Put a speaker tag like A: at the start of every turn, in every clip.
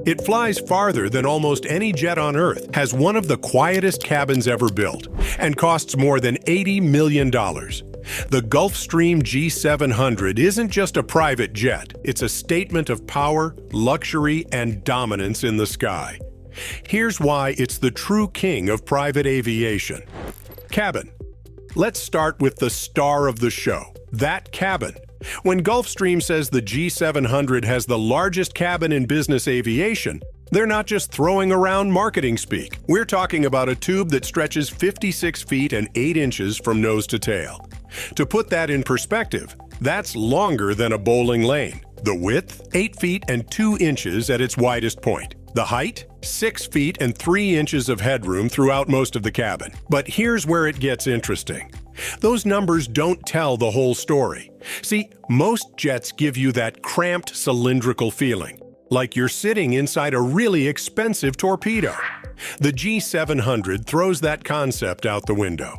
A: It flies farther than almost any jet on Earth, has one of the quietest cabins ever built, and costs more than $80 million. The Gulfstream G700 isn't just a private jet, it's a statement of power, luxury, and dominance in the sky. Here's why it's the true king of private aviation. Cabin. Let's start with the star of the show, that cabin. When Gulfstream says the G700 has the largest cabin in business aviation, they're not just throwing around marketing speak. We're talking about a tube that stretches 56 feet and 8 inches from nose to tail. To put that in perspective, that's longer than a bowling lane. The width, 8 feet and 2 inches at its widest point. The height, 6 feet and 3 inches of headroom throughout most of the cabin. But here's where it gets interesting. Those numbers don't tell the whole story. See, most jets give you that cramped cylindrical feeling, like you're sitting inside a really expensive torpedo. The G700 throws that concept out the window.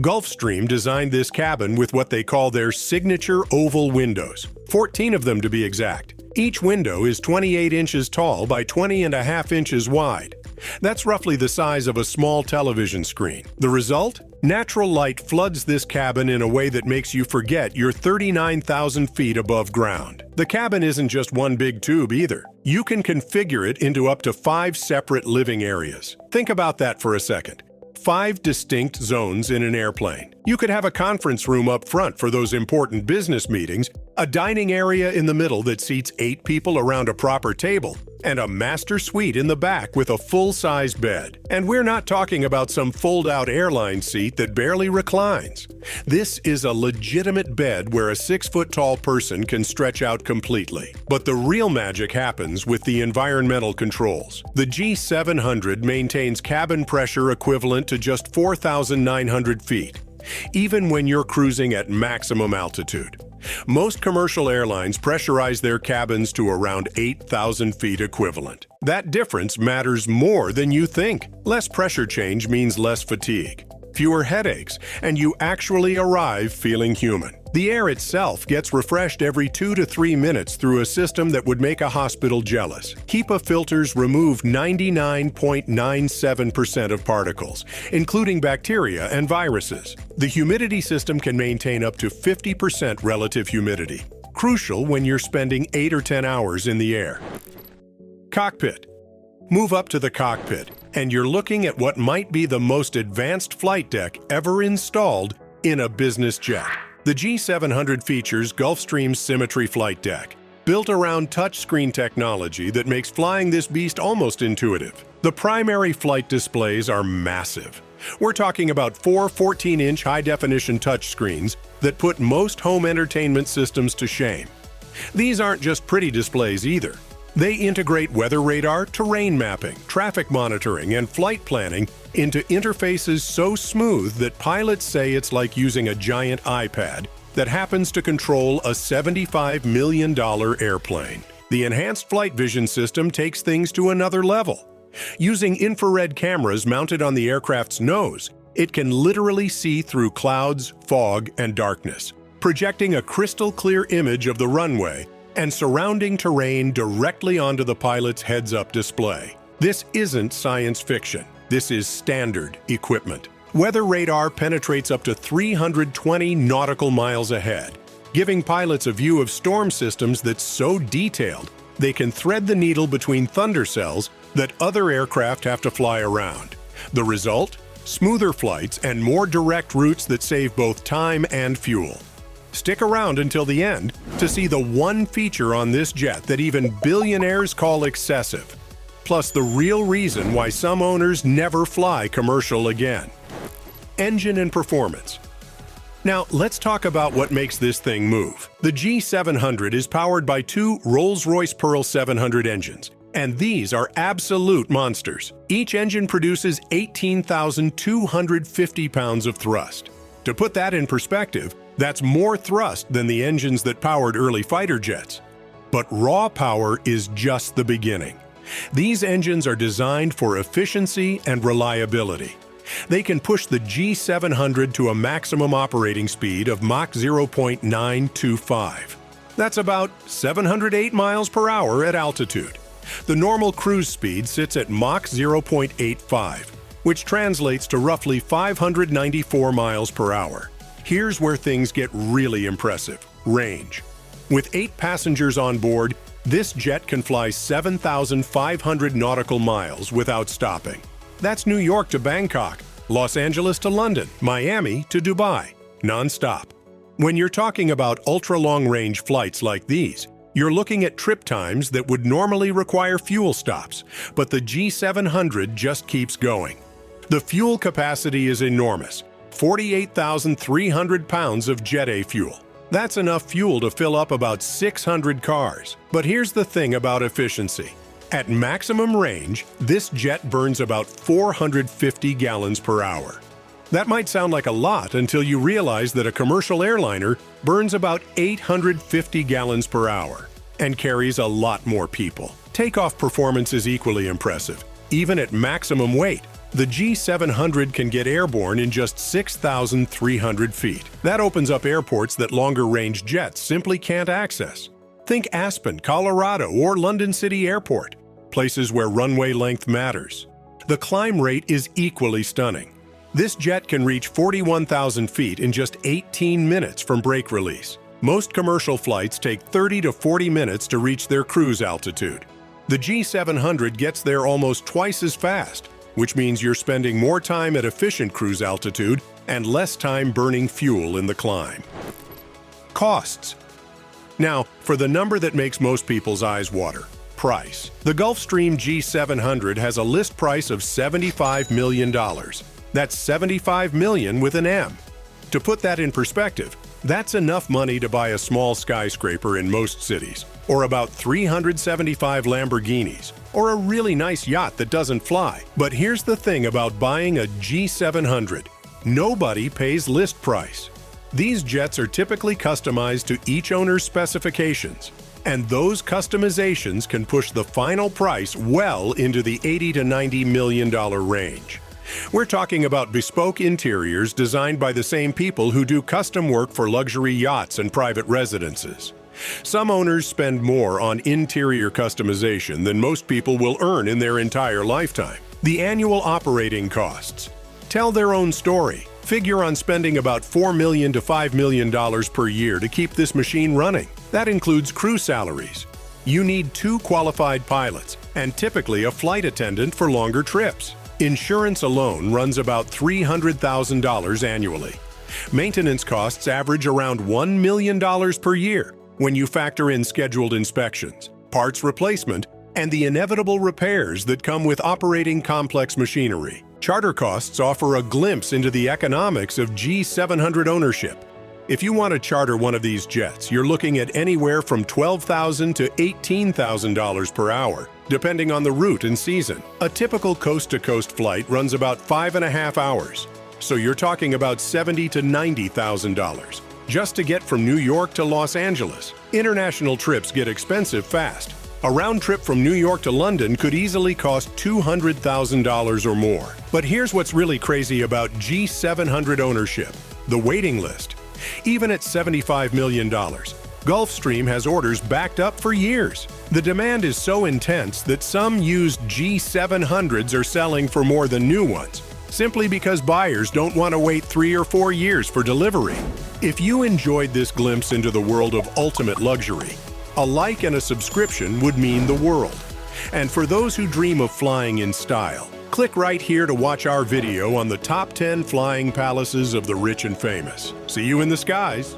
A: Gulfstream designed this cabin with what they call their signature oval windows, 14 of them to be exact. Each window is 28 inches tall by 20.5 inches wide. That's roughly the size of a small television screen. The result? Natural light floods this cabin in a way that makes you forget you're 39,000 feet above ground. The cabin isn't just one big tube either. You can configure it into up to 5 separate living areas. Think about that for a second. 5 distinct zones in an airplane. You could have a conference room up front for those important business meetings, a dining area in the middle that seats 8 people around a proper table, and a master suite in the back with a full-size bed. And we're not talking about some fold-out airline seat that barely reclines. This is a legitimate bed where a 6-foot-tall person can stretch out completely. But the real magic happens with the environmental controls. The G700 maintains cabin pressure equivalent to just 4,900 feet, even when you're cruising at maximum altitude. Most commercial airlines pressurize their cabins to around 8,000 feet equivalent. That difference matters more than you think. Less pressure change means less fatigue, fewer headaches, and you actually arrive feeling human. The air itself gets refreshed every 2 to 3 minutes through a system that would make a hospital jealous. HEPA filters remove 99.97% of particles, including bacteria and viruses. The humidity system can maintain up to 50% relative humidity, crucial when you're spending 8 or 10 hours in the air. Cockpit. Move up to the cockpit, and you're looking at what might be the most advanced flight deck ever installed in a business jet. The G700 features Gulfstream's Symmetry flight deck, built around touchscreen technology that makes flying this beast almost intuitive. The primary flight displays are massive. We're talking about 4 14-inch high-definition touchscreens that put most home entertainment systems to shame. These aren't just pretty displays either. They integrate weather radar, terrain mapping, traffic monitoring, and flight planning into interfaces so smooth that pilots say it's like using a giant iPad that happens to control a $75 million airplane. The enhanced flight vision system takes things to another level. Using infrared cameras mounted on the aircraft's nose, it can literally see through clouds, fog, and darkness, projecting a crystal-clear image of the runway and surrounding terrain directly onto the pilot's heads-up display. This isn't science fiction. This is standard equipment. Weather radar penetrates up to 320 nautical miles ahead, giving pilots a view of storm systems that's so detailed they can thread the needle between thunder cells that other aircraft have to fly around. The result? Smoother flights and more direct routes that save both time and fuel. Stick around until the end to see the one feature on this jet that even billionaires call excessive, plus the real reason why some owners never fly commercial again. Engine and performance. Now, let's talk about what makes this thing move. The G700 is powered by 2 Rolls-Royce Pearl 700 engines, and these are absolute monsters. Each engine produces 18,250 pounds of thrust. To put that in perspective, that's more thrust than the engines that powered early fighter jets. But raw power is just the beginning. These engines are designed for efficiency and reliability. They can push the G700 to a maximum operating speed of Mach 0.925. That's about 708 miles per hour at altitude. The normal cruise speed sits at Mach 0.85, which translates to roughly 594 miles per hour. Here's where things get really impressive: range. With 8 passengers on board, this jet can fly 7,500 nautical miles without stopping. That's New York to Bangkok, Los Angeles to London, Miami to Dubai, non-stop. When you're talking about ultra-long-range flights like these, you're looking at trip times that would normally require fuel stops, but the G700 just keeps going. The fuel capacity is enormous: 48,300 pounds of Jet A fuel. That's enough fuel to fill up about 600 cars. But here's the thing about efficiency. At maximum range, this jet burns about 450 gallons per hour. That might sound like a lot until you realize that a commercial airliner burns about 850 gallons per hour and carries a lot more people. Takeoff performance is equally impressive. Even at maximum weight, the G700 can get airborne in just 6,300 feet. That opens up airports that longer-range jets simply can't access. Think Aspen, Colorado, or London City Airport, places where runway length matters. The climb rate is equally stunning. This jet can reach 41,000 feet in just 18 minutes from brake release. Most commercial flights take 30 to 40 minutes to reach their cruise altitude. The G700 gets there almost twice as fast, which means you're spending more time at efficient cruise altitude and less time burning fuel in the climb. Costs. Now, for the number that makes most people's eyes water: price. The Gulfstream G700 has a list price of $75 million. That's $75 million with an M. To put that in perspective, that's enough money to buy a small skyscraper in most cities, or about 375 Lamborghinis, or a really nice yacht that doesn't fly. But here's the thing about buying a G700. Nobody pays list price. These jets are typically customized to each owner's specifications, and those customizations can push the final price well into the $80 to $90 million range. We're talking about bespoke interiors designed by the same people who do custom work for luxury yachts and private residences. Some owners spend more on interior customization than most people will earn in their entire lifetime. The annual operating costs tell their own story. Figure on spending about $4 million to $5 million per year to keep this machine running. That includes crew salaries. You need 2 qualified pilots and typically a flight attendant for longer trips. Insurance alone runs about $300,000 annually. Maintenance costs average around $1 million per year when you factor in scheduled inspections, parts replacement, and the inevitable repairs that come with operating complex machinery. Charter costs offer a glimpse into the economics of G700 ownership. If you want to charter one of these jets, you're looking at anywhere from $12,000 to $18,000 per hour, depending on the route and season. A typical coast-to-coast flight runs about 5.5 hours, so you're talking about $70,000 to $90,000 just to get from New York to Los Angeles. International trips get expensive fast. A round trip from New York to London could easily cost $200,000 or more. But here's what's really crazy about G700 ownership: the waiting list. Even at $75 million, Gulfstream has orders backed up for years. The demand is so intense that some used G700s are selling for more than new ones, simply because buyers don't want to wait 3 or 4 years for delivery. If you enjoyed this glimpse into the world of ultimate luxury, a like and a subscription would mean the world. And for those who dream of flying in style, click right here to watch our video on the top 10 flying palaces of the rich and famous. See you in the skies!